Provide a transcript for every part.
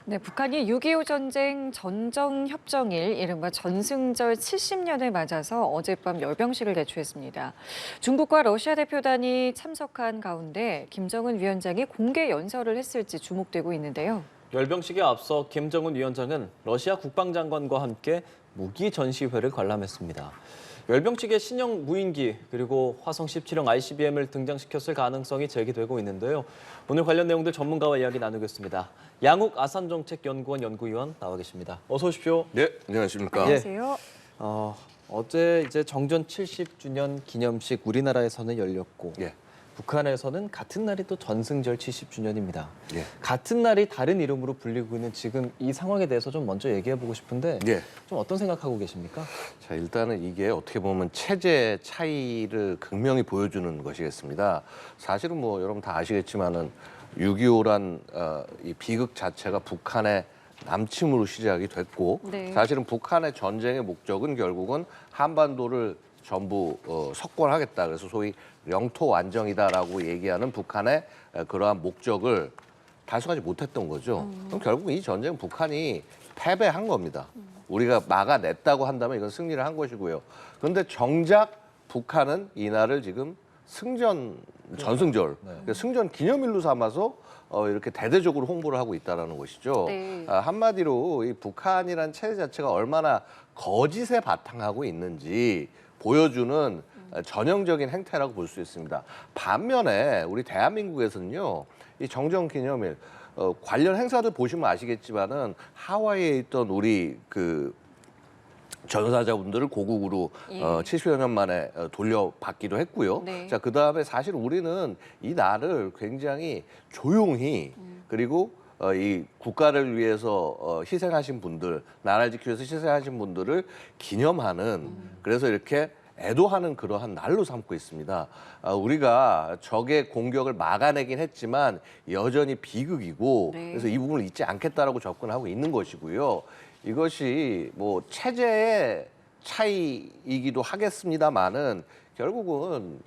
네, 북한이 6.25 전쟁 전정협정일 이른바 전승절 70년을 맞아서 어젯밤 열병식을 개최했습니다. 중국과 러시아 대표단이 참석한 가운데 김정은 위원장이 공개 연설을 했을지 주목되고 있는데요. 열병식에 앞서 김정은 위원장은 러시아 국방장관과 함께 무기 전시회를 관람했습니다. 열병식에 신형 무인기 그리고 화성 17형 ICBM을 등장시켰을 가능성이 제기되고 있는데요. 오늘 관련 내용들 전문가와 이야기 나누겠습니다. 양욱 아산정책연구원 연구위원 나와 계십니다. 어서 오십시오. 네, 안녕하십니까. 안녕하세요. 어제 이제 정전 70주년 기념식 우리나라에서는 열렸고 예. 북한에서는 같은 날이 또 전승절 70주년입니다. 예. 같은 날이 다른 이름으로 불리고 있는 지금 이 상황에 대해서 좀 먼저 얘기해보고 싶은데 예. 좀 어떤 생각하고 계십니까? 자, 일단은 이게 어떻게 보면 체제 차이를 극명히 보여주는 것이겠습니다. 사실은 뭐 여러분 다 아시겠지만은 6.25란 이 비극 자체가 북한의 남침으로 시작이 됐고 네. 사실은 북한의 전쟁의 목적은 결국은 한반도를 전부 석권하겠다. 그래서 소위 영토 완정이다라고 얘기하는 북한의 그러한 목적을 달성하지 못했던 거죠. 그럼 결국 이 전쟁은 북한이 패배한 겁니다. 우리가 막아냈다고 한다면 이건 승리를 한 것이고요. 그런데 정작 북한은 이날을 지금 전승절, 승전 기념일로 삼아서 이렇게 대대적으로 홍보를 하고 있다는 것이죠. 네. 한마디로 이 북한이라는 체제 자체가 얼마나 거짓에 바탕하고 있는지 보여주는 전형적인 행태라고 볼 수 있습니다. 반면에 우리 대한민국에서는요, 이 정전기념일 관련 행사들 보시면 아시겠지만은 하와이에 있던 우리 그 전사자분들을 고국으로 예. 70여 년 만에 돌려받기도 했고요. 네. 자, 그다음에 사실 우리는 이 날을 굉장히 조용히 그리고 이 국가를 위해서 희생하신 분들, 나라를 지키기 위해서 희생하신 분들을 기념하는 그래서 이렇게 애도하는 그러한 날로 삼고 있습니다. 우리가 적의 공격을 막아내긴 했지만 여전히 비극이고 네. 그래서 이 부분을 잊지 않겠다라고 접근하고 있는 것이고요. 이것이 뭐 체제의 차이이기도 하겠습니다만은 결국은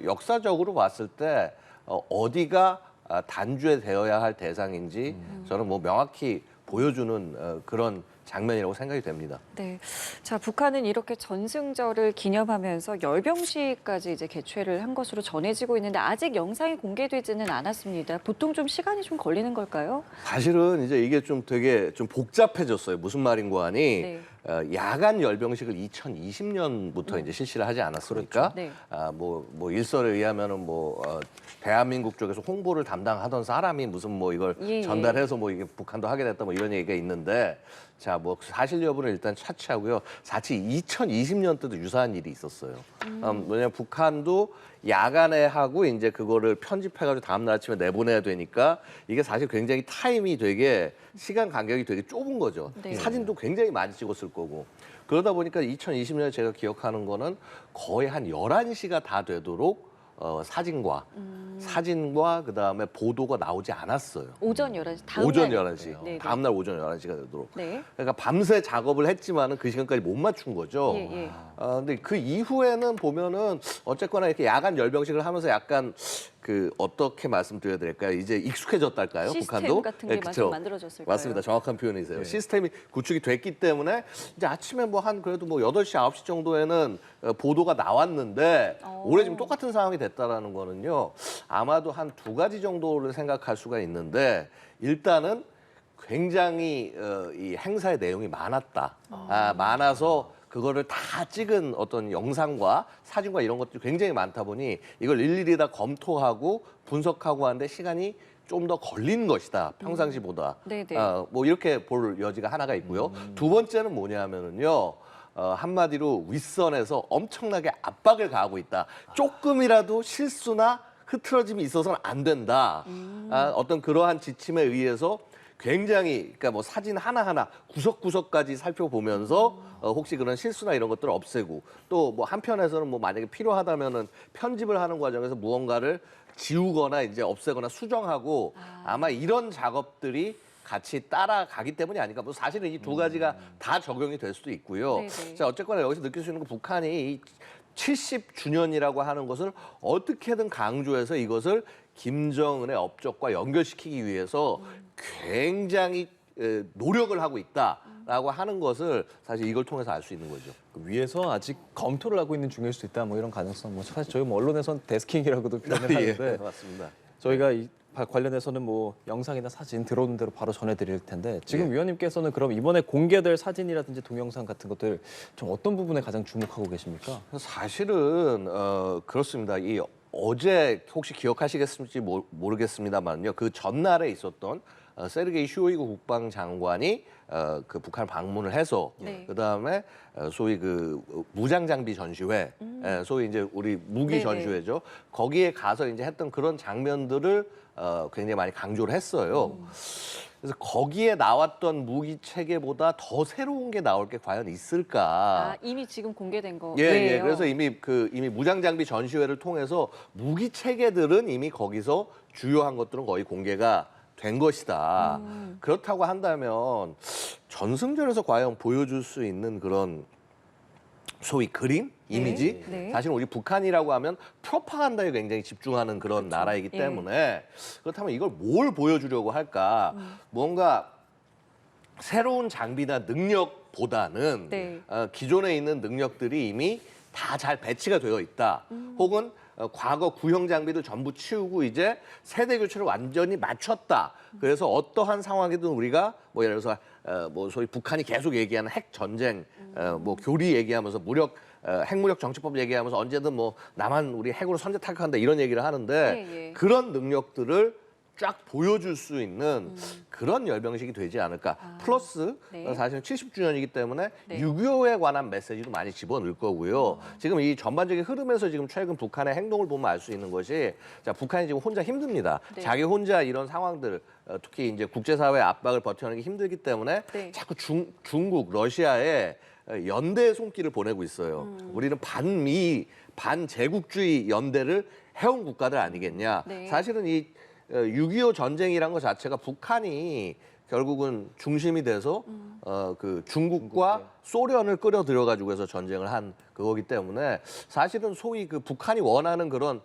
역사적으로 봤을 때 어디가 단죄 되어야 할 대상인지 저는 뭐 명확히 보여주는 그런 장면이라고 생각이 됩니다. 네. 자, 북한은 이렇게 전승절을 기념하면서 열병식까지 이제 개최를 한 것으로 전해지고 있는데 아직 영상이 공개되지는 않았습니다. 보통 좀 시간이 좀 걸리는 걸까요? 사실은 이제 이게 좀 되게 좀 복잡해졌어요. 무슨 말인고 하니 네. 야간 열병식을 2020년부터 이제 실시를 하지 않았습니까? 그렇죠. 네. 뭐 일설에 의하면은 대한민국 쪽에서 홍보를 담당하던 사람이 무슨 뭐 이걸 예, 예. 전달해서 뭐 이게 북한도 하게 됐다 뭐 이런 얘기가 있는데 자, 뭐 사실 여부는 일단 차치하고요. 사실 2020년 때도 유사한 일이 있었어요. 왜냐면 북한도 야간에 하고 이제 그거를 편집해가지고 다음날 아침에 내보내야 되니까 이게 사실 굉장히 타임이 되게 시간 간격이 되게 좁은 거죠. 네. 사진도 굉장히 많이 찍었을 거고. 그러다 보니까 2020년에 제가 기억하는 거는 거의 한 11시가 다 되도록 사진과 그다음에 보도가 나오지 않았어요. 오전 11시, 다음 오전 날. 11시. 네, 네. 다음날 오전 11시가 되도록. 네. 그러니까 밤새 작업을 했지만은 그 시간까지 못 맞춘 거죠. 예, 예. 근데 그 이후에는 보면은 어쨌거나 이렇게 야간 열병식을 하면서 약간 그 어떻게 말씀드려야 될까요? 이제 익숙해졌달까요? 시스템 북한도? 같은 게 그쵸. 만들어졌을까요? 맞습니다. 정확한 표현이세요. 시스템이 구축이 됐기 때문에 이제 아침에 그래도 8시, 9시 정도에는 보도가 나왔는데 올해 지금 똑같은 상황이 됐다라는 거는요. 아마도 한 두 가지 정도를 생각할 수가 있는데 일단은 굉장히 이 행사의 내용이 많았다. 많아서 그거를 다 찍은 어떤 영상과 사진과 이런 것들이 굉장히 많다 보니 이걸 일일이 다 검토하고 분석하고 하는데 시간이 좀 더 걸린 것이다. 평상시보다. 네네. 뭐 이렇게 볼 여지가 하나가 있고요. 두 번째는 뭐냐면은요. 한마디로 윗선에서 엄청나게 압박을 가하고 있다. 조금이라도 실수나 흐트러짐이 있어서는 안 된다. 어떤 그러한 지침에 의해서 굉장히 그러니까 뭐 사진 하나하나 구석구석까지 살펴보면서 혹시 그런 실수나 이런 것들을 없애고 또 뭐 한편에서는 뭐 만약에 필요하다면은 편집을 하는 과정에서 무언가를 지우거나 이제 없애거나 수정하고 아마 이런 작업들이 같이 따라가기 때문이 아닌가. 뭐 사실은 이 두 가지가 다 적용이 될 수도 있고요. 네네. 자, 어쨌거나 여기서 느낄 수 있는 건 북한이 이 70주년이라고 하는 것을 어떻게든 강조해서 이것을 김정은의 업적과 연결시키기 위해서 굉장히 노력을 하고 있다라고 하는 것을 사실 이걸 통해서 알 수 있는 거죠. 위에서 아직 검토를 하고 있는 중일 수 있다. 뭐 이런 가능성. 뭐 사실 저희 뭐 언론에선 데스킹이라고도 표현을 하는데 예, 맞습니다. 저희가 이 관련해서는 뭐 영상이나 사진 들어오는 대로 바로 전해드릴 텐데 지금 위원님께서는 그럼 이번에 공개될 사진이라든지 동영상 같은 것들 좀 어떤 부분에 가장 주목하고 계십니까? 사실은 그렇습니다. 이 어제 혹시 기억하시겠을지 모르겠습니다만요. 그 전날에 있었던 세르게이 쇼이구 국방장관이 그 북한 방문을 해서 네. 그다음에 소위 그 무장 장비 전시회, 소위 이제 우리 무기 네네. 전시회죠. 거기에 가서 이제 했던 그런 장면들을 굉장히 많이 강조를 했어요. 그래서 거기에 나왔던 무기 체계보다 더 새로운 게 나올 게 과연 있을까? 이미 지금 공개된 거. 예. 그래서 이미 무장 장비 전시회를 통해서 무기 체계들은 이미 거기서 주요한 것들은 거의 공개가 된 것이다. 그렇다고 한다면 전승절에서 과연 보여줄 수 있는 그런 소위 그림, 이미지. 네. 사실 우리 북한이라고 하면 프로파간다에 굉장히 집중하는 그런 나라이기 예. 때문에 그렇다면 이걸 뭘 보여주려고 할까? 뭔가 새로운 장비나 능력보다는 네. 기존에 있는 능력들이 이미 다 잘 배치가 되어 있다. 혹은 과거 구형 장비들 전부 치우고 이제 세대 교체를 완전히 맞췄다. 그래서 어떠한 상황이든 우리가 뭐 예를 들어서 뭐 소위 북한이 계속 얘기하는 핵 전쟁, 뭐 교리 얘기하면서 핵무력 정치법 얘기하면서 언제든 뭐 남한 우리 핵으로 선제 타격한다 이런 얘기를 하는데 예. 그런 능력들을 쫙 보여줄 수 있는 그런 열병식이 되지 않을까. 플러스 네. 사실은 70주년이기 때문에 네. 6.25에 관한 메시지도 많이 집어넣을 거고요. 지금 이 전반적인 흐름에서 지금 최근 북한의 행동을 보면 알 수 있는 것이 자, 북한이 지금 혼자 힘듭니다. 네. 자기 혼자 이런 상황들 특히 이제 국제사회 압박을 버텨내기 힘들기 때문에 네. 자꾸 중국, 러시아에 연대 손길을 보내고 있어요. 우리는 반미, 반제국주의 연대를 해온 국가들 아니겠냐. 네. 사실은 이 6.25 전쟁이란 것 자체가 북한이 결국은 중심이 돼서 그 중국과 소련을 끌어들여 가지고 해서 전쟁을 한 그거기 때문에 사실은 소위 그 북한이 원하는 그런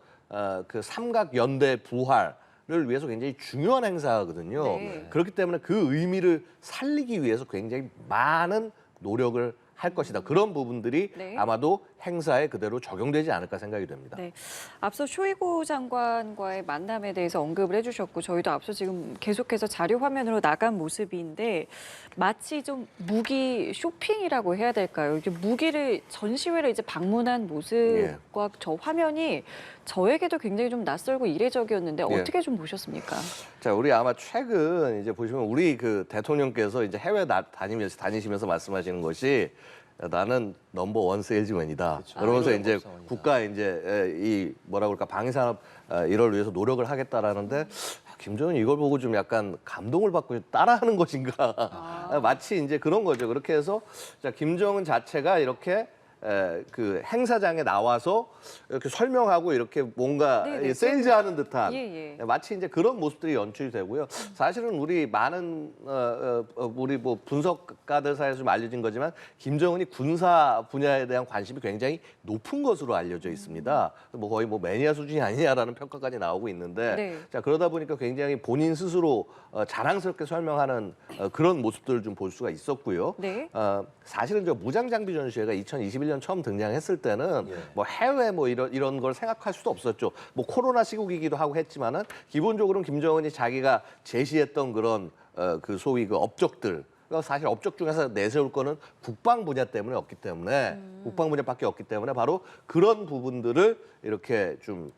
그 삼각 연대 부활을 위해서 굉장히 중요한 행사거든요. 네. 그렇기 때문에 그 의미를 살리기 위해서 굉장히 많은 노력을 할 것이다. 그런 부분들이 네. 아마도 행사에 그대로 적용되지 않을까 생각이 됩니다. 네. 앞서 쇼이구 장관과의 만남에 대해서 언급을 해주셨고 저희도 앞서 지금 계속해서 자료 화면으로 나간 모습인데 마치 좀 무기 쇼핑이라고 해야 될까요? 이게 무기를 전시회를 이제 방문한 모습과 저 화면이 저에게도 굉장히 좀 낯설고 이례적이었는데 예. 어떻게 좀 보셨습니까? 자, 우리 아마 최근 이제 보시면 우리 그 대통령께서 이제 해외 다니시면서 말씀하시는 것이 나는 넘버 원 세일즈맨이다. 그러면서 이제 업사원이다. 국가 이제 이 뭐라 그럴까 방위산업 이를 위해서 노력을 하겠다라는데 김정은 이걸 보고 좀 약간 감동을 받고 따라하는 것인가? 마치 이제 그런 거죠. 그렇게 해서 자, 김정은 자체가 이렇게 그 행사장에 나와서 이렇게 설명하고 이렇게 뭔가 네네, 세일즈하는 듯한 예. 마치 이제 그런 모습들이 연출이 되고요. 사실은 우리 많은 우리 뭐 분석가들 사이에서 좀 알려진 거지만 김정은이 군사 분야에 대한 관심이 굉장히 높은 것으로 알려져 있습니다. 뭐 거의 뭐 매니아 수준이 아니냐라는 평가까지 나오고 있는데 네. 자 그러다 보니까 굉장히 본인 스스로 자랑스럽게 설명하는 그런 모습들을 좀 볼 수가 있었고요. 네. 사실은 저 무장 장비 전시회가 2021년 처음 등장했을 때는 뭐 해외 뭐 이런 걸 생각할 수도 없었죠. 뭐 코로나 시국이기도 하고 했지만은 기본적으로는 김정은이 자기가 제시했던 그런 그 소위 그 업적들 사실 업적 중에서 내세울 거는 국방 분야 때문에 없기 때문에 국방 분야밖에 없기 때문에 바로 그런 부분들을 이렇게 좀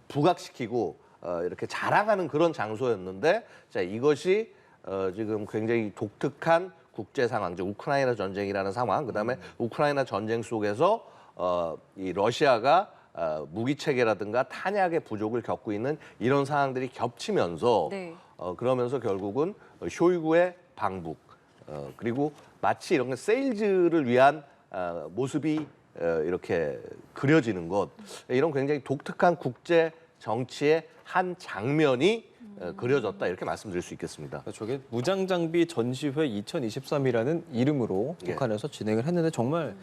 부각시키고 이렇게 자랑하는 그런 장소였는데 자 이것이 지금 굉장히 독특한 국제 상황, 즉 우크라이나 전쟁이라는 상황, 그다음에 우크라이나 전쟁 속에서 이 러시아가 무기 체계라든가 탄약의 부족을 겪고 있는 이런 상황들이 겹치면서 네. 그러면서 결국은 쇼이구의 방북 그리고 마치 이런 세일즈를 위한 모습이 이렇게 그려지는 것 이런 굉장히 독특한 국제 정치의 한 장면이 그려졌다 이렇게 말씀드릴 수 있겠습니다. 저게 무장장비 전시회 2023이라는 이름으로 예. 북한에서 진행을 했는데 정말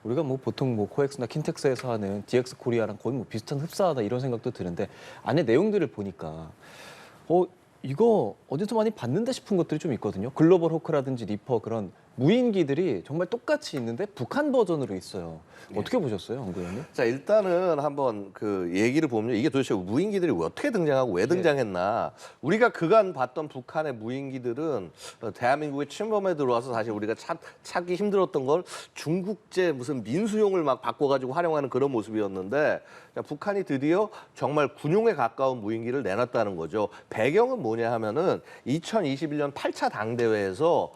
우리가 뭐 보통 뭐 코엑스나 킨텍스에서 하는 DX 코리아랑 거의 뭐 비슷한 흡사하다 이런 생각도 드는데 안에 내용들을 보니까 이거 어디서 많이 봤는데 싶은 것들이 좀 있거든요. 글로벌 호크라든지 리퍼 그런 무인기들이 정말 똑같이 있는데 북한 버전으로 있어요. 어떻게 보셨어요, 엉 의원님? 자, 일단은 한번 그 얘기를 보면 이게 도대체 무인기들이 어떻게 등장하고 왜 등장했나. 우리가 그간 봤던 북한의 무인기들은 대한민국의 침범에 들어와서 사실 우리가 찾기 힘들었던 걸 중국제 무슨 민수용을 막 바꿔가지고 활용하는 그런 모습이었는데 자, 북한이 드디어 정말 군용에 가까운 무인기를 내놨다는 거죠. 배경은 뭐냐 하면은 2021년 8차 당대회에서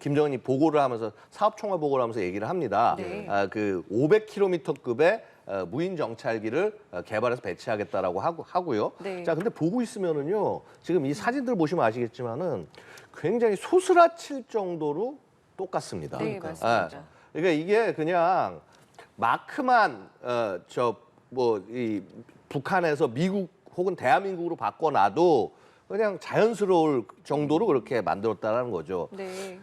김정은이 보고를 하면서 사업 총괄 보고를 하면서 얘기를 합니다. 네. 그 500km급의 무인 정찰기를 개발해서 배치하겠다라고 하고요. 네. 자, 근데 보고 있으면은요, 지금 이 사진들 보시면 아시겠지만은 굉장히 소스라칠 정도로 똑같습니다. 네, 맞습니다. 그러니까 이게 그냥 마크만 이 북한에서 미국 혹은 대한민국으로 바꿔놔도 그냥 자연스러울 정도로 그렇게 만들었다는 거죠. 네.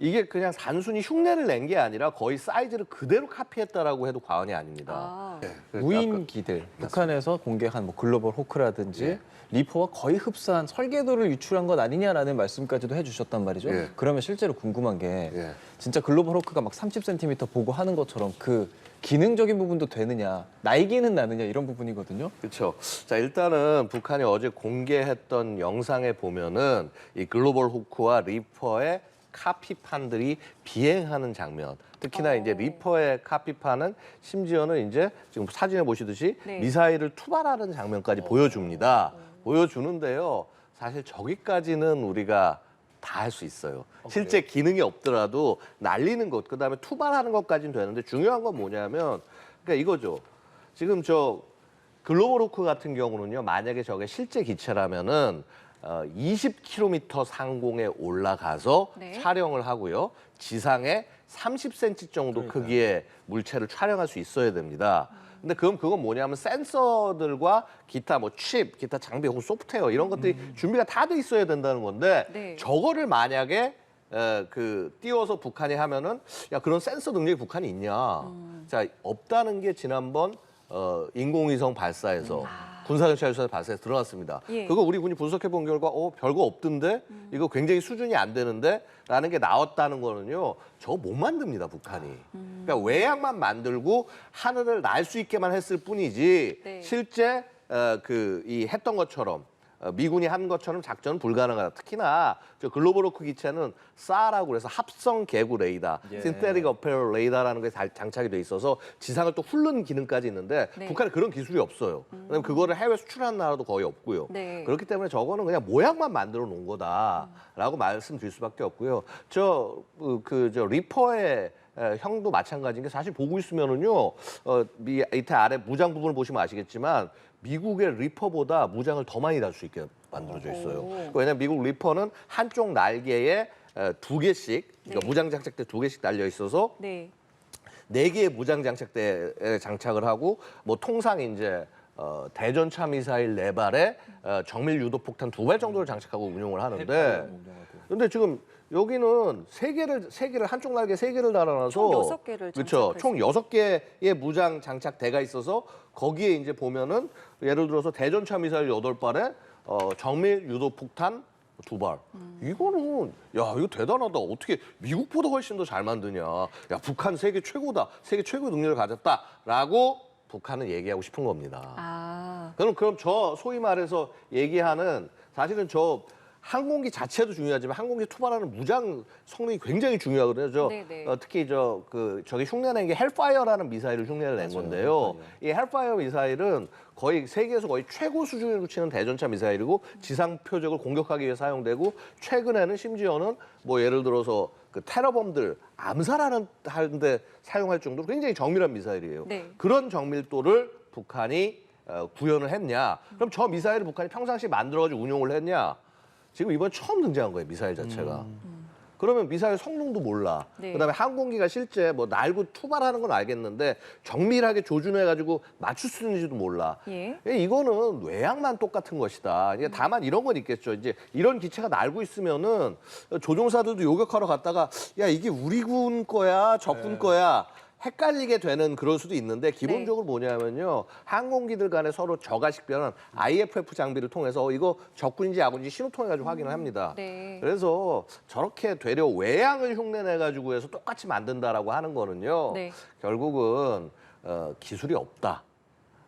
이게 그냥 단순히 흉내를 낸 게 아니라 거의 사이즈를 그대로 카피했다라고 해도 과언이 아닙니다. 아, 그러니까 무인기들 북한에서 공개한 뭐 글로벌 호크라든지 예. 리퍼와 거의 흡사한 설계도를 유출한 것 아니냐라는 말씀까지도 해주셨단 말이죠. 예. 그러면 실제로 궁금한 게 예. 진짜 글로벌 호크가 막 30cm 보고 하는 것처럼 그 기능적인 부분도 되느냐, 날개는 나느냐 이런 부분이거든요. 그렇죠. 자, 일단은 북한이 어제 공개했던 영상에 보면은 이 글로벌 호크와 리퍼의 카피판들이 비행하는 장면. 특히나 이제 리퍼의 카피판은 심지어는 이제 지금 사진에 보시듯이 네. 미사일을 투발하는 장면까지 보여줍니다. 보여주는데요. 사실 저기까지는 우리가 다 할 수 있어요. 실제 기능이 없더라도 날리는 것, 그다음에 투발하는 것까지는 되는데 중요한 건 뭐냐면 그러니까 이거죠. 지금 저 글로벌 호크 같은 경우는요. 만약에 저게 실제 기체라면은 20km 상공에 올라가서 네. 촬영을 하고요. 지상에 30cm 정도 크기의 물체를 촬영할 수 있어야 됩니다. 근데 그건 뭐냐면 센서들과 기타 뭐 칩, 기타 장비 혹은 소프트웨어 이런 것들이 준비가 다 돼 있어야 된다는 건데 네. 저거를 만약에 띄워서 북한이 하면은 야 그런 센서 능력이 북한이 있냐? 자 없다는 게 지난번 인공위성 발사에서 군사정찰에서 발사에서 드러났습니다. 예. 그거 우리 군이 분석해 본 결과 별거 없던데 이거 굉장히 수준이 안 되는데 라는 게 나왔다는 거는요. 저거 못 만듭니다, 북한이. 그러니까 외양만 만들고 하늘을 날 수 있게만 했을 뿐이지 네. 실제 이 했던 것처럼 미군이 한 것처럼 작전은 불가능하다. 특히나 저 글로벌 호크 기체는 SAR라고 그래서 합성 개구 레이더, 예. Synthetic Aperture Radar라는 게 장착이 돼 있어서 지상을 또 훑는 기능까지 있는데 네. 북한에 그런 기술이 없어요. 왜냐면 그거를 해외 수출하는 나라도 거의 없고요. 네. 그렇기 때문에 저거는 그냥 모양만 만들어 놓은 거다라고 말씀드릴 수밖에 없고요. 저 리퍼의 형도 마찬가지인 게 사실 보고 있으면은요, 밑에 아래 무장 부분을 보시면 아시겠지만 미국의 리퍼보다 무장을 더 많이 달 수 있게 만들어져 있어요. 오. 왜냐하면 미국 리퍼는 한쪽 날개에 2개씩, 그러니까 네. 무장 장착대 2개씩 달려 있어서 네. 4개의 무장 장착대에 장착을 하고 뭐 통상 이제 대전차 미사일 4발에 정밀 유도 폭탄 2발 정도를 장착하고 운용을 하는데 근데 지금 여기는 세 개를 한쪽 날개 3개를 달아놔서 총 6개를 그렇죠. 장착할 총 6개의 무장 장착대가 있어서 거기에 이제 보면은 예를 들어서 대전차 미사일 8발에 정밀 유도 폭탄 2발. 이거는 야 이거 대단하다. 어떻게 미국보다 훨씬 더 잘 만드냐. 야 북한 세계 최고다. 세계 최고 능력을 가졌다라고 북한은 얘기하고 싶은 겁니다. 아, 그럼 저 소위 말해서 얘기하는 사실은 저 항공기 자체도 중요하지만 항공기 투발하는 무장 성능이 굉장히 중요하거든요. 네네. 특히 저게 흉내낸 게 헬파이어라는 미사일을 흉내를 낸 건데요. 이 헬파이어 미사일은 거의 세계에서 거의 최고 수준으로 치는 대전차 미사일이고 지상 표적을 공격하기 위해 사용되고 최근에는 심지어는 뭐 예를 들어서 그 테러범들 암살하는데 사용할 정도로 굉장히 정밀한 미사일이에요. 네. 그런 정밀도를 북한이 구현을 했냐? 그럼 저 미사일을 북한이 평상시에 만들어가지고 운용을 했냐? 지금 이번 처음 등장한 거예요, 미사일 자체가. 그러면 미사일 성능도 몰라. 네. 그다음에 항공기가 실제 뭐 날고 투발하는 건 알겠는데 정밀하게 조준해가지고 맞출 수 있는지도 몰라. 예. 이거는 외양만 똑같은 것이다. 이게 다만 이런 건 있겠죠. 이제 이런 기체가 날고 있으면은 조종사들도 요격하러 갔다가 야 이게 우리 군 거야, 적군 거야. 헷갈리게 되는 그럴 수도 있는데 기본적으로 뭐냐면요. 항공기들 간에 서로 저가 식별은 IFF 장비를 통해서 이거 적군인지 야군인지 신호 통해 가지고 확인을 합니다. 네. 그래서 저렇게 되려 외양을 흉내내 가지고 해서 똑같이 만든다라고 하는 거는요. 네. 결국은 기술이 없다.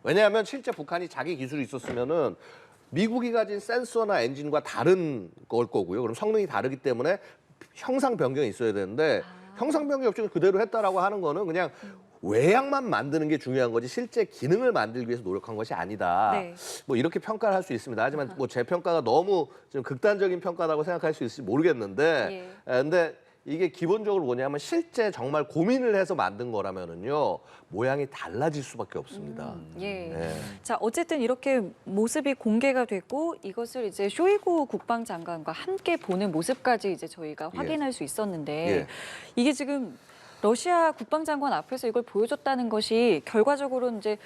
왜냐하면 실제 북한이 자기 기술이 있었으면은 미국이 가진 센서나 엔진과 다른 걸 거고요. 그럼 성능이 다르기 때문에 형상 변경이 있어야 되는데 형상 변경 없이 그대로 했다라고 하는 거는 그냥 외양만 만드는 게 중요한 거지 실제 기능을 만들기 위해서 노력한 것이 아니다. 네. 뭐 이렇게 평가를 할 수 있습니다. 하지만 뭐 제 평가가 너무 좀 극단적인 평가라고 생각할 수 있을지 모르겠는데, 근데 이게 기본적으로 뭐냐면 실제 정말 고민을 해서 만든 거라면은요 모양이 달라질 수밖에 없습니다. 예. 네. 자, 어쨌든 이렇게 모습이 공개가 됐고 이것을 이제 쇼이구 국방장관과 함께 보는 모습까지 이제 저희가 확인할 수 있었는데 예. 이게 지금 러시아 국방장관 앞에서 이걸 보여줬다는 것이 결과적으로 이제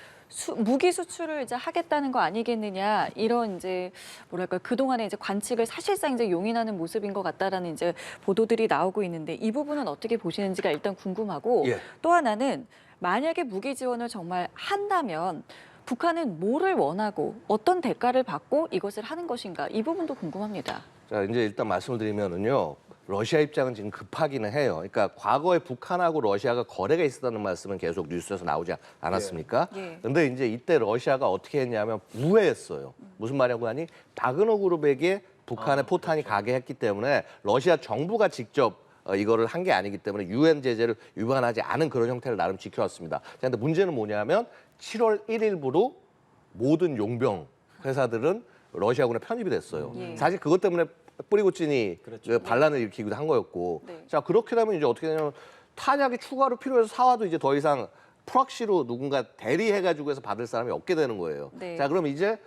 무기 수출을 이제 하겠다는 거 아니겠느냐 이런 이제 뭐랄까 그동안의 이제 관측을 사실상 이제 용인하는 모습인 것 같다라는 이제 보도들이 나오고 있는데 이 부분은 어떻게 보시는지가 일단 궁금하고 예. 또 하나는 만약에 무기 지원을 정말 한다면 북한은 뭐를 원하고 어떤 대가를 받고 이것을 하는 것인가 이 부분도 궁금합니다. 자 이제 일단 말씀을 드리면은요. 러시아 입장은 지금 급하기는 해요. 그러니까 과거에 북한하고 러시아가 거래가 있었다는 말씀은 계속 뉴스에서 나오지 않았습니까? 예. 근데 이제 이때 러시아가 어떻게 했냐면 우회했어요. 무슨 말이냐고 하니 바그너 그룹에게 북한의 포탄이 가게 했기 때문에 러시아 정부가 직접 이거를 한 게 아니기 때문에 유엔 제재를 위반하지 않은 그런 형태를 나름 지켜왔습니다. 그런데 문제는 뭐냐면 7월 1일부로 모든 용병 회사들은 러시아군에 편입이 됐어요. 예. 사실 그것 때문에 뿌리고친이 그렇죠. 반란을 일으키기도 한 거였고, 네. 자 그렇게 되면 이제 어떻게 되냐면 탄약이 추가로 필요해서 사와도 이제 더 이상 프락시로 누군가 대리해가지고 해서 받을 사람이 없게 되는 거예요. 네. 자 그럼 이제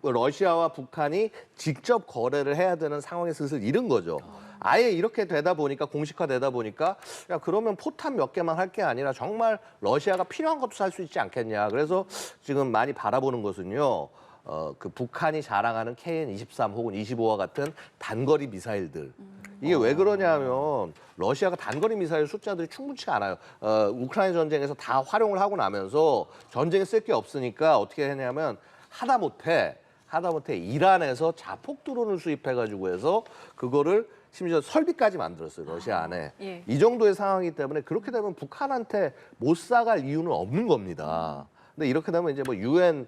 러시아와 북한이 직접 거래를 해야 되는 상황에 슬슬 이른 거죠. 아예 이렇게 되다 보니까 공식화되다 보니까 야 그러면 포탄 몇 개만 할 게 아니라 정말 러시아가 필요한 것도 살 수 있지 않겠냐. 그래서 지금 많이 바라보는 것은요. 그 북한이 자랑하는 KN-23 혹은 25와 같은 단거리 미사일들. 이게 왜 그러냐면 러시아가 단거리 미사일 숫자들이 충분치가 않아요. 우크라이나 전쟁에서 다 활용을 하고 나면서 전쟁에 쓸 게 없으니까 어떻게 했냐면 하다못해 이란에서 자폭 드론을 수입해가지고 해서 그거를 심지어 설비까지 만들었어요. 러시아 안에. 예. 이 정도의 상황이기 때문에 그렇게 되면 북한한테 못 사갈 이유는 없는 겁니다. 근데 이렇게 되면 이제 뭐 유엔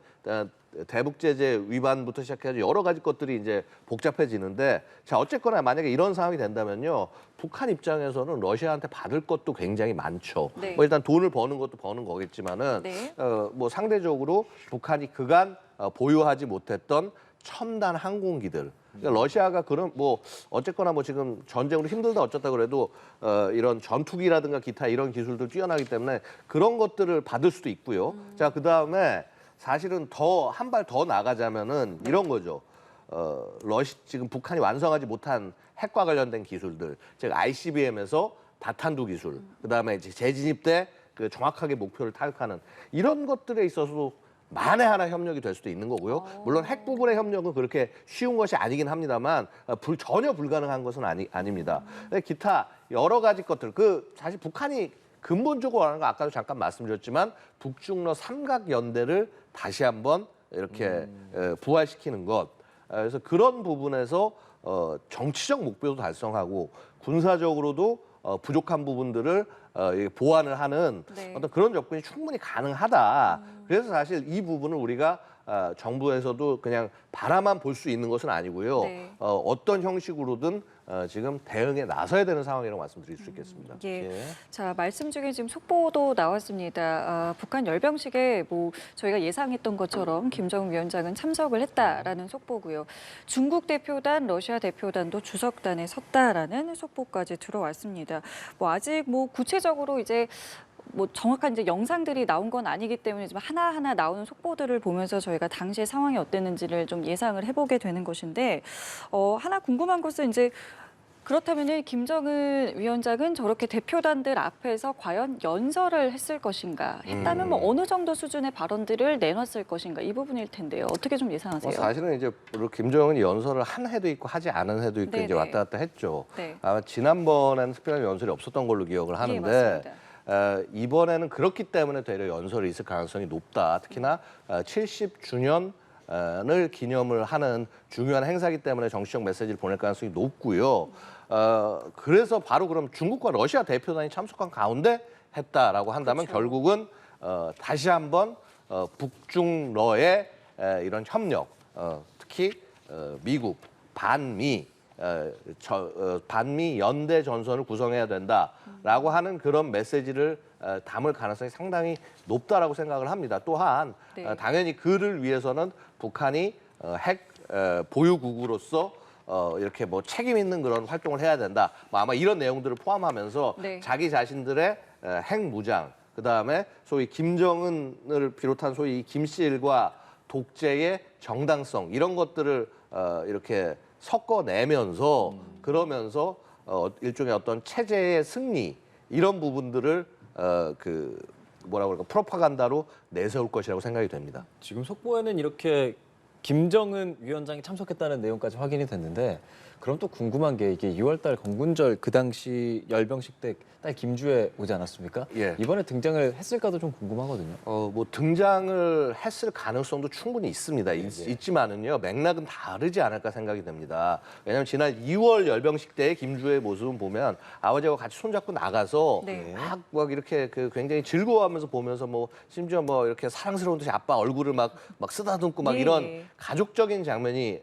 대북 제재 위반부터 시작해서 여러 가지 것들이 이제 복잡해지는데 자 어쨌거나 만약에 이런 상황이 된다면요 북한 입장에서는 러시아한테 받을 것도 굉장히 많죠. 네. 뭐 일단 돈을 버는 것도 버는 거겠지만은 네. 뭐 상대적으로 북한이 그간 보유하지 못했던 첨단 항공기들. 그러니까 러시아가 그런 뭐 어쨌거나 뭐 지금 전쟁으로 힘들다 어쩌다 그래도 이런 전투기라든가 기타 이런 기술들 뛰어나기 때문에 그런 것들을 받을 수도 있고요. 자 그다음에 사실은 더 한 발 더 나가자면은 이런 거죠. 지금 북한이 완성하지 못한 핵과 관련된 기술들, 즉 ICBM에서 다탄두 기술, 그다음에 이제 재진입 때 그 정확하게 목표를 타격하는 이런 것들에 있어서도 만에 하나 협력이 될 수도 있는 거고요. 물론 핵 부분의 협력은 그렇게 쉬운 것이 아니긴 합니다만 전혀 불가능한 것은 아닙니다. 기타 여러 가지 것들, 사실 북한이 근본적으로 하는 거 아까도 잠깐 말씀드렸지만 북중러 삼각 연대를 다시 한번 이렇게 부활시키는 것. 그래서 그런 부분에서 정치적 목표도 달성하고 군사적으로도 부족한 부분들을 보완을 하는 네. 어떤 그런 접근이 충분히 가능하다. 그래서 사실 이 부분을 우리가 정부에서도 그냥 바라만 볼 수 있는 것은 아니고요. 네. 어떤 형식으로든 지금 대응에 나서야 되는 상황이라고 말씀드릴 수 있겠습니다. 예. 자, 말씀 중에 지금 속보도 나왔습니다. 북한 열병식에 뭐 저희가 예상했던 것처럼 김정은 위원장은 참석을 했다라는 속보고요. 중국 대표단, 러시아 대표단도 주석단에 섰다라는 속보까지 들어왔습니다. 뭐 아직 뭐 구체적으로 이제 뭐 정확한 이제 영상들이 나온 건 아니기 때문에 좀 하나하나 나오는 속보들을 보면서 저희가 당시의 상황이 어땠는지를 좀 예상을 해보게 되는 것인데 하나 궁금한 것은 이제 그렇다면 김정은 위원장은 저렇게 대표단들 앞에서 과연 연설을 했을 것인가 했다면 뭐 어느 정도 수준의 발언들을 내놨을 것인가 이 부분일 텐데요. 어떻게 좀 예상하세요? 사실은 이제 김정은이 연설을 한 해도 있고 하지 않은 해도 있고 네네. 이제 왔다 갔다 했죠. 네. 아마 지난번에는 특별한 연설이 없었던 걸로 기억을 예, 하는데 맞습니다. 이번에는 그렇기 때문에 되려 연설이 있을 가능성이 높다. 특히나 70주년을 기념을 하는 중요한 행사이기 때문에 정치적 메시지를 보낼 가능성이 높고요. 그래서 바로 그럼 중국과 러시아 대표단이 참석한 가운데 했다라고 한다면 그렇죠. 결국은 다시 한번 북중러의 이런 협력, 특히 미국, 반미, 반미 연대 전선을 구성해야 된다라고 하는 그런 메시지를 담을 가능성이 상당히 높다라고 생각을 합니다. 또한 네. 당연히 그를 위해서는 북한이 핵 보유국으로서 이렇게 뭐 책임 있는 그런 활동을 해야 된다. 뭐 아마 이런 내용들을 포함하면서 네. 자기 자신들의 핵 무장, 그다음에 소위 김정은을 비롯한 소위 김씨일과 독재의 정당성 이런 것들을 이렇게 섞어내면서 그러면서 일종의 어떤 체제의 승리 이런 부분들을 그 뭐라고 그럴까 프로파간다로 내세울 것이라고 생각이 됩니다. 지금 속보에는 이렇게 김정은 위원장이 참석했다는 내용까지 확인이 됐는데 그럼 또 궁금한 게 이게 2월달 건군절 그 당시 열병식 때 딸 김주혜 오지 않았습니까? 예. 이번에 등장을 했을까도 좀 궁금하거든요. 뭐 등장을 했을 가능성도 충분히 있습니다. 있지만은요 맥락은 다르지 않을까 생각이 됩니다. 왜냐하면 지난 2월 열병식 때 김주혜의 모습을 보면 아버지와 같이 손잡고 나가서 네. 막 이렇게 그 굉장히 즐거워하면서 보면서 뭐 심지어 뭐 이렇게 사랑스러운 듯이 아빠 얼굴을 막 쓰다듬고 막 네. 이런 가족적인 장면이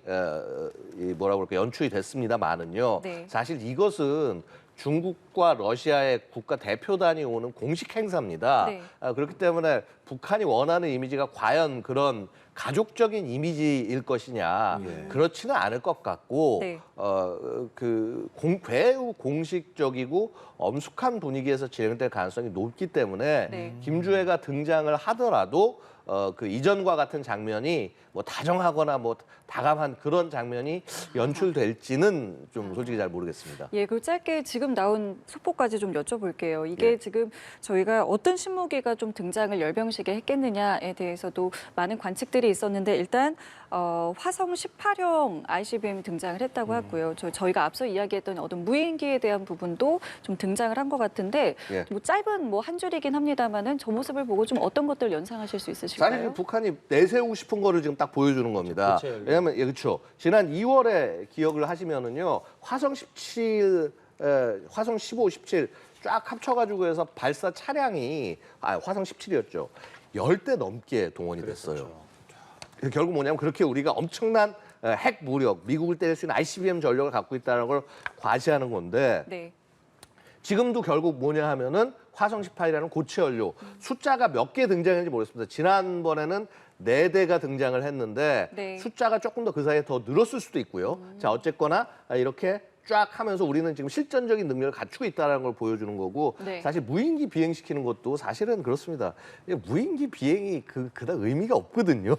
이 뭐라고 그럴까 연출이 됐습니다만은요. 네. 사실 이것은 중국과 러시아의 국가 대표단이 오는 공식 행사입니다. 네. 그렇기 때문에 북한이 원하는 이미지가 과연 그런 가족적인 이미지일 것이냐 그렇지는 않을 것 같고 네. 매우 공식적이고 엄숙한 분위기에서 진행될 가능성이 높기 때문에 네. 김주혜가 등장을 하더라도 그 이전과 같은 장면이 뭐 다정하거나 뭐 다감한 그런 장면이 연출될지는 좀 솔직히 잘 모르겠습니다. 예, 그 짧게 지금 나온 속보까지 좀 여쭤볼게요. 이게 예. 지금 저희가 어떤 신무기가 좀 등장을 열병식에 했겠느냐에 대해서도 많은 관측들이 있었는데 일단 화성 18형 ICBM이 등장을 했다고 하고요. 저희가 앞서 이야기했던 어떤 무인기에 대한 부분도 좀 등장을 한 것 같은데 예. 뭐 짧은 뭐 한 줄이긴 합니다만은 저 모습을 보고 좀 어떤 것들 연상하실 수 있으실까요? 사실 북한이 내세우고 싶은 거를 지금 딱 보여주는 겁니다. 고체 연료. 왜냐하면 그렇죠. 지난 2월에 기억을 하시면은요, 화성 17, 화성 15, 17 쫙 합쳐가지고 해서 발사 차량이 화성 17이었죠. 10대 넘게 동원이 됐어요. 그래서 결국 뭐냐면 그렇게 우리가 엄청난 핵 무력, 미국을 때릴 수 있는 ICBM 전력을 갖고 있다는 걸 과시하는 건데. 네. 지금도 결국 뭐냐 하면은 화성 18이라는 고체 연료 숫자가 몇 개 등장했는지 모르겠습니다. 지난번에는 4대가 등장을 했는데 네. 숫자가 조금 더 그 사이에 더 늘었을 수도 있고요. 자, 어쨌거나 이렇게 쫙 하면서 우리는 지금 실전적인 능력을 갖추고 있다는 걸 보여주는 거고 네. 사실 무인기 비행시키는 것도 사실은 그렇습니다. 무인기 비행이 그다지 의미가 없거든요.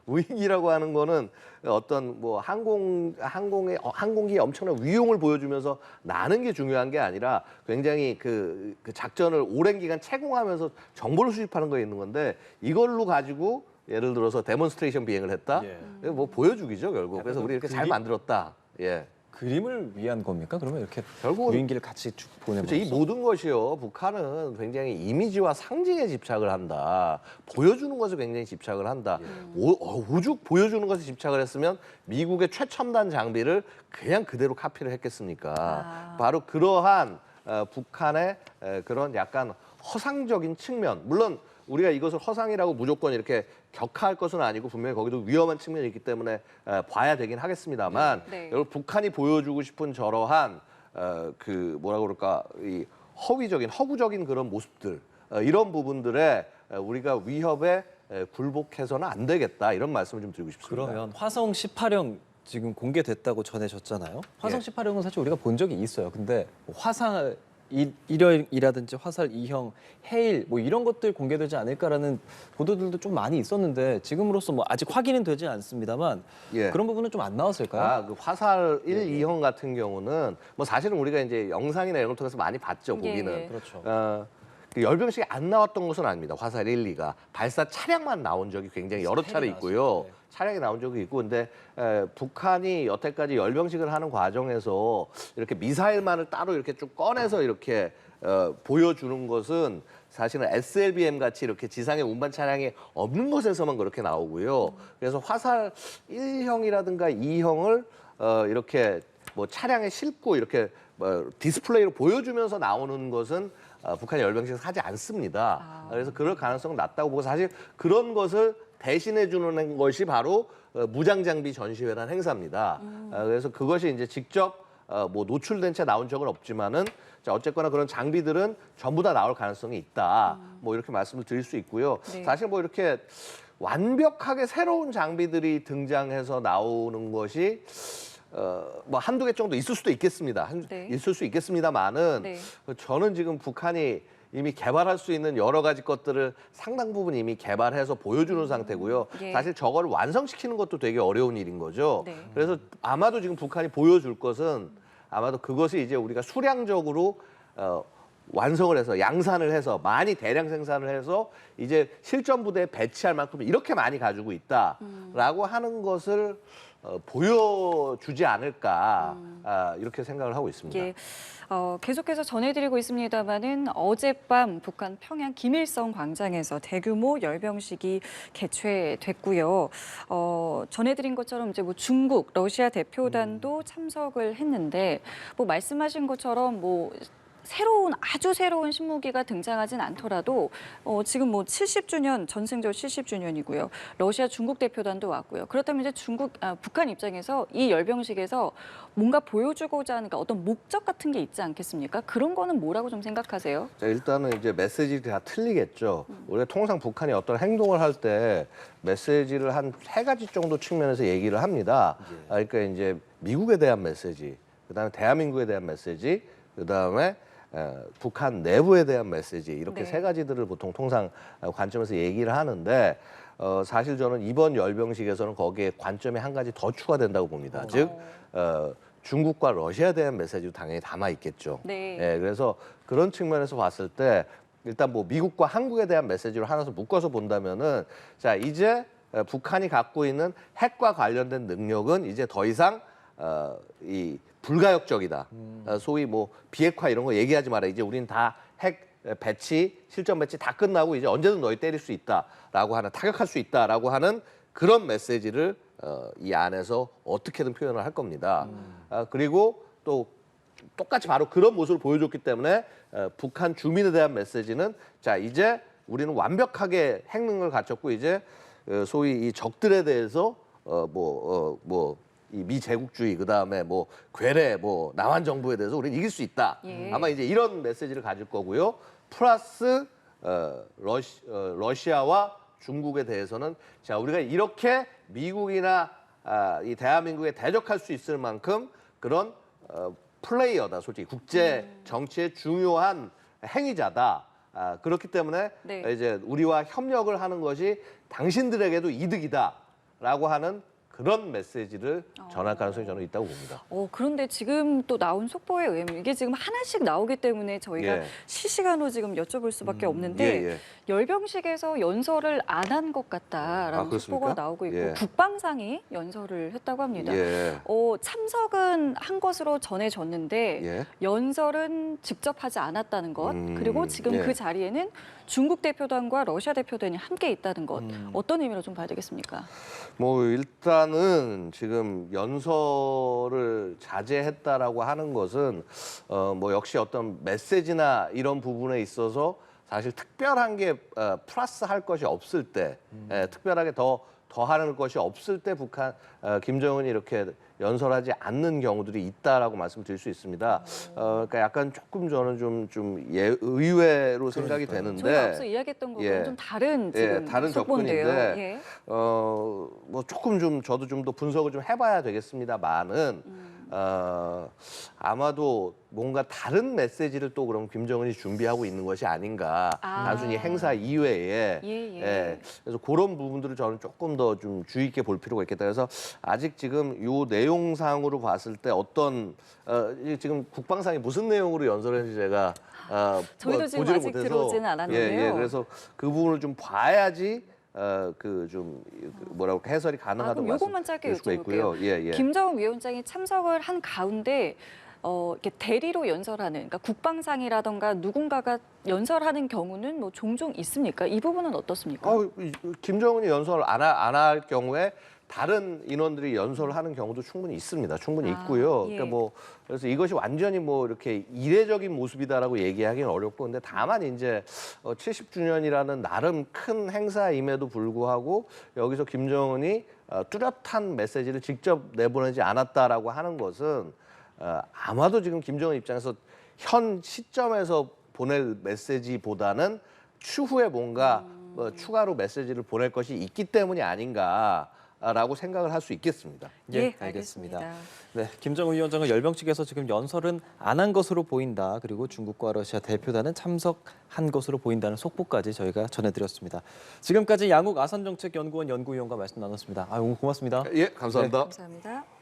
무인기라고 하는 거는 어떤 뭐 항공기의 엄청난 위용을 보여주면서 나는 게 중요한 게 아니라 굉장히 그 작전을 오랜 기간 채공하면서 정보를 수집하는 거에 있는 건데 이걸로 가지고 예를 들어서 데몬스트레이션 비행을 했다. 예. 뭐 보여주기죠 결국. 그래서 우리 이렇게 잘 만들었다. 예. 그림을 위한 겁니까? 그러면 이렇게 결국은 무인기를 같이 쭉 보내면서 그렇죠. 이 모든 것이요. 북한은 굉장히 이미지와 상징에 집착을 한다. 보여주는 것에 굉장히 집착을 한다. 오죽 보여주는 것에 집착을 했으면 미국의 최첨단 장비를 그냥 그대로 카피를 했겠습니까? 바로 그러한 북한의 그런 약간 허상적인 측면. 물론 우리가 이것을 허상이라고 무조건 이렇게 격하할 것은 아니고 분명히 거기도 위험한 측면이 있기 때문에 봐야 되긴 하겠습니다만 네. 여러분 북한이 보여주고 싶은 저러한 그 뭐라 그럴까 이 허구적인 그런 모습들 이런 부분들에 우리가 위협에 굴복해서는 안 되겠다 이런 말씀을 좀 드리고 싶습니다. 그러면 화성 18형 지금 공개됐다고 전해졌잖아요. 화성 예. 18형은 사실 우리가 본 적이 있어요. 근데 뭐 화상 1형이라든지 화살 2형, 해일 뭐 이런 것들 공개되지 않을까라는 보도들도 좀 많이 있었는데 지금으로서 뭐 아직 확인은 되지 않습니다만 예. 그런 부분은 좀 안 나왔을까요? 그 화살 1, 2형 같은 경우는 뭐 사실은 우리가 이제 영상이나 이런 걸 통해서 많이 봤죠, 예, 보기는. 예. 그렇죠. 그 열병식이 안 나왔던 것은 아닙니다. 화살 1, 2가 발사 차량만 나온 적이 굉장히 여러 차례 있고요. 네. 차량이 나온 적이 있고, 근데 북한이 여태까지 열병식을 하는 과정에서 이렇게 미사일만을 따로 이렇게 쭉 꺼내서 이렇게 보여주는 것은 사실은 SLBM 같이 이렇게 지상에 운반 차량이 없는 곳에서만 그렇게 나오고요. 그래서 화살 1형이라든가 2형을 이렇게 뭐 차량에 싣고 이렇게 디스플레이로 보여주면서 나오는 것은 북한이 열병식을 하지 않습니다. 그래서 그럴 가능성은 낮다고 보고, 사실 그런 것을 대신해 주는 것이 바로 무장장비 전시회라는 행사입니다. 그래서 그것이 이제 직접 뭐 노출된 채 나온 적은 없지만은, 자, 어쨌거나 그런 장비들은 전부 다 나올 가능성이 있다. 뭐 이렇게 말씀을 드릴 수 있고요. 네. 사실 뭐 이렇게 완벽하게 새로운 장비들이 등장해서 나오는 것이 뭐 한두 개 정도 있을 수도 있겠습니다. 네. 있을 수 있겠습니다만은, 네. 저는 지금 북한이 이미 개발할 수 있는 여러 가지 것들을 상당 부분 이미 개발해서 보여주는 상태고요. 예. 사실 저거를 완성시키는 것도 되게 어려운 일인 거죠. 네. 그래서 아마도 지금 북한이 보여줄 것은 아마도 그것이 이제 우리가 수량적으로 완성을 해서 양산을 해서 많이 대량 생산을 해서 이제 실전 부대에 배치할 만큼 이렇게 많이 가지고 있다라고 하는 것을 보여주지 않을까 이렇게 생각을 하고 있습니다. 예. 계속해서 전해드리고 있습니다마는 어젯밤 북한 평양 김일성 광장에서 대규모 열병식이 개최됐고요. 전해드린 것처럼 이제 뭐 중국, 러시아 대표단도 참석을 했는데, 뭐 말씀하신 것처럼 뭐 아주 새로운 신무기가 등장하진 않더라도 지금 뭐 70주년 전승절 70주년이고요. 러시아, 중국 대표단도 왔고요. 그렇다면 이제 북한 입장에서 이 열병식에서 뭔가 보여주고자 하는 어떤 목적 같은 게 있지 않겠습니까? 그런 거는 뭐라고 좀 생각하세요? 자, 일단은 이제 메시지가 다 틀리겠죠. 우리가 통상 북한이 어떤 행동을 할 때 메시지를 한 3가지 정도 측면에서 얘기를 합니다. 그러니까 이제 미국에 대한 메시지, 그다음에 대한민국에 대한 메시지, 그다음에 북한 내부에 대한 메시지, 이렇게 네. 3가지들을 보통 통상 관점에서 얘기를 하는데, 사실 저는 이번 열병식에서는 거기에 관점이 한 가지 더 추가된다고 봅니다. 즉 중국과 러시아에 대한 메시지도 당연히 담아 있겠죠. 네. 그래서 그런 측면에서 봤을 때 일단 뭐 미국과 한국에 대한 메시지를 하나서 묶어서 본다면은, 자, 이제 북한이 갖고 있는 핵과 관련된 능력은 이제 더 이상 이 불가역적이다. 소위 뭐 비핵화 이런 거 얘기하지 마라. 이제 우리는 다 핵 배치, 실전 배치 다 끝나고 이제 언제든 너희 때릴 수 있다라고 하는, 타격할 수 있다라고 하는 그런 메시지를 이 안에서 어떻게든 표현을 할 겁니다. 그리고 또 똑같이 바로 그런 모습을 보여줬기 때문에 북한 주민에 대한 메시지는, 자, 이제 우리는 완벽하게 핵 능력을 갖췄고 이제 소위 이 적들에 대해서 이 미제국주의, 그다음에 뭐 괴뢰, 뭐 남한 정부에 대해서 우리는 이길 수 있다. 예. 아마 이제 이런 메시지를 가질 거고요. 플러스 러시아와 중국에 대해서는, 자, 우리가 이렇게 미국이나 이 대한민국에 대적할 수 있을 만큼 그런 플레이어다. 솔직히 국제 정치의 중요한 행위자다. 그렇기 때문에 네. 이제 우리와 협력을 하는 것이 당신들에게도 이득이다라고 하는 그런 메시지를 전할 가능성이 저는 있다고 봅니다. 그런데 지금 또 나온 속보에 의하면 이게 지금 하나씩 나오기 때문에 저희가 예. 실시간으로 지금 여쭤볼 수밖에 없는데, 예. 열병식에서 연설을 안 한 것 같다라는 그렇습니까? 속보가 나오고 있고, 예. 국방상이 연설을 했다고 합니다. 예. 참석은 한 것으로 전해졌는데 예. 연설은 직접 하지 않았다는 것, 그리고 지금 예. 그 자리에는 중국 대표단과 러시아 대표단이 함께 있다는 것, 어떤 의미로 좀 봐야 되겠습니까? 뭐 일단은 지금 연설을 자제했다라고 하는 것은 뭐 역시 어떤 메시지나 이런 부분에 있어서 사실 특별한 게 플러스 할 것이 없을 때, 특별하게 더하는 것이 없을 때 북한 김정은이 이렇게 연설하지 않는 경우들이 있다라고 말씀드릴 수 있습니다. 그러니까 약간 조금 저는 좀 의외로 생각이 되는데, 저희가 앞서 이야기했던 것과는 예. 좀 다른 지금 다른 속보인데요. 접근인데, 예. 뭐 조금 좀 저도 좀 더 분석을 좀 해봐야 되겠습니다만은, 아마도 뭔가 다른 메시지를 또 그럼 김정은이 준비하고 있는 것이 아닌가. 단순히 행사 이외에. 그래서 그런 부분들을 저는 조금 더 좀 주의 있게 볼 필요가 있겠다. 그래서 아직 지금 이 내용상으로 봤을 때 어떤 지금 국방상이 무슨 내용으로 연설했는지 제가 저희도 지금 보지를 아직 못해서 들어오지는 않았는데요. 그래서 그 부분을 좀 봐야지 뭐라고 해설이 가능하다고 그럼 요것만 짧게 말씀드릴 수가 있고요. 김정은 위원장이 참석을 한 가운데 이렇게 대리로 연설하는, 그러니까 국방상이라던가 누군가가 연설하는 경우는 뭐 종종 있습니까? 이 부분은 어떻습니까? 김정은이 연설 안 할 경우에 다른 인원들이 연설을 하는 경우도 충분히 있습니다. 충분히 있고요. 예. 그러니까 그래서 이것이 완전히 이렇게 이례적인 모습이다라고 얘기하기는 어렵고, 근데 다만 이제 70주년이라는 나름 큰 행사임에도 불구하고 여기서 김정은이 뚜렷한 메시지를 직접 내보내지 않았다라고 하는 것은 아마도 지금 김정은 입장에서 현 시점에서 보낼 메시지보다는 추후에 뭔가 추가로 메시지를 보낼 것이 있기 때문이 아닌가라고 생각을 할 수 있겠습니다. 예, 알겠습니다. 알겠습니다. 네, 김정은 위원장은 열병 측에서 지금 연설은 안 한 것으로 보인다. 그리고 중국과 러시아 대표단은 참석한 것으로 보인다는 속보까지 저희가 전해드렸습니다. 지금까지 양욱 아산정책연구원 연구위원과 말씀 나눴습니다. 오늘 고맙습니다. 예, 감사합니다. 감사합니다.